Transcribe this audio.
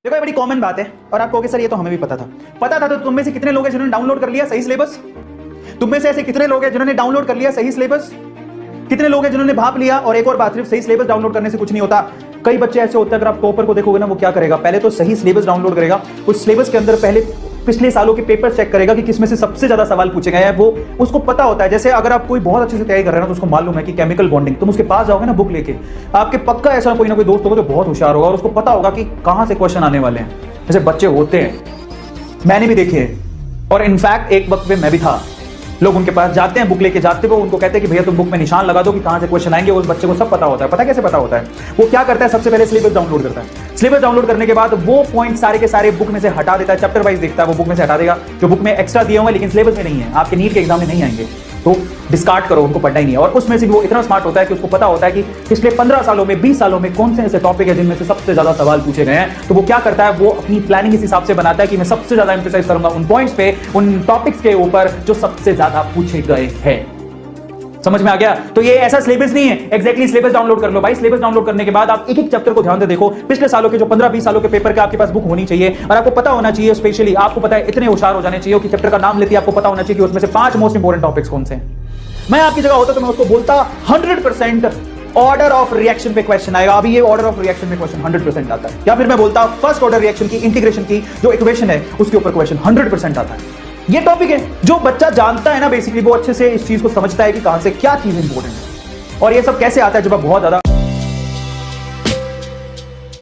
देखो ये बड़ी कॉमन बात है और आप कहोगे सर ये तो हमें भी पता था तो तुम में से कितने लोग हैं जिन्होंने डाउनलोड कर लिया सही सिलेबस? तुम में से ऐसे कितने लोग हैं जिन्होंने डाउनलोड कर लिया सही सिलेबस? कितने लोग हैं जिन्होंने भाप लिया? और एक और बात, सिर्फ सही सिलेबस डाउनलोड करने से कुछ नहीं होता। कई बच्चे ऐसे होते हैं, अगर आप टॉपर को देखोगे ना, वो क्या करेगा, पहले तो सही सिलेबस डाउनलोड करेगा, उस सिलेबस के अंदर पहले पिछले सालों के पेपर चेक करेगा कि किसमें से सबसे ज्यादा सवाल पूछे गए हैं। वो उसको पता होता है। जैसे अगर आप कोई बहुत अच्छे से तैयारी कर रहे हैं ना, तो उसको मालूम है कि केमिकल बॉन्डिंग, तुम उसके पास जाओगे ना बुक लेके, आपके पक्का ऐसा कोई ना कोई दोस्त होगा जो बहुत होशियार होगा और उसको पता होगा कि कहां से क्वेश्चन आने वाले हैं। जैसे बच्चे होते हैं, मैंने भी देखे हैं, और इनफैक्ट एक वक्त पे मैं भी था। लोग उनके पास जाते हैं, बुक लेके जाते हैं, वो उनको कहते हैं कि भैया तुम बुक में निशान लगा दो कि कहां से क्वेश्चन आएंगे। उस बच्चे को सब पता होता है। पता कैसे पता होता है? वो क्या करता है, सबसे पहले सिलेबस डाउनलोड करता है। सिलेबस डाउनलोड करने के बाद वो पॉइंट सारे के सारे बुक में से हटा देता है, चैप्टर वाइज देखता है, वो बुक में से हटा देगा जो बुक में एक्स्ट्रा दिए हुए लेकिन सिलेबस में नहीं है, आपके नीट के एग्जाम में नहीं आएंगे, तो डिस्कार्ड करो, उनको पढ़ना ही नहीं है। और उसमें से वो इतना स्मार्ट होता है कि उसको पता होता है कि पिछले 15 सालों में 20 सालों में कौन से ऐसे टॉपिक है जिनमें से सबसे ज्यादा सवाल पूछे गए हैं। तो वो क्या करता है, वो अपनी प्लानिंग इस हिसाब से बनाता है कि मैं सबसे ज्यादा एम्फेसाइज करूंगा उन पॉइंट्स पे, उन टॉपिक्स के ऊपर जो सबसे ज्यादा पूछे गए हैं। समझ में आ गया? तो ये ऐसा सिलेबस नहीं है। एग्जैक्टली सिलेबस डाउनलोड कर लो भाई। सिलेबस डाउनलोड करने के बाद आप एक एक चैप्टर को ध्यान से देखो। पिछले सालों के जो 15-20 सालों के पेपर के आपके पास बुक होनी चाहिए और आपको पता होना चाहिए, स्पेशली आपको पता है, इतने होशियार हो जाने चाहिए कि चैप्टर का नाम लेते ही आपको पता होना चाहिए कि उसमें से 5 मोस्ट इंपोर्टेंट टॉपिक्स कौन से हैं। मैं आपकी जगह होता तो मैं उसको बोलता 100% ऑर्डर ऑफ रिएक्शन पे क्वेश्चन आएगा। अभी ये ऑर्डर ऑफ रिएक्शन में क्वेश्चन 100% आता है। या फिर मैं बोलता फर्स्ट ऑर्डर रिएक्शन की इंटीग्रेशन की जो इक्वेशन है उसके ऊपर क्वेश्चन 100% आता है। ये टॉपिक है जो बच्चा जानता है ना, बेसिकली वो अच्छे से इस चीज को समझता है कि कहां से क्या चीज इंपॉर्टेंट है और ये सब कैसे आता है जब आप बहुत ज्यादा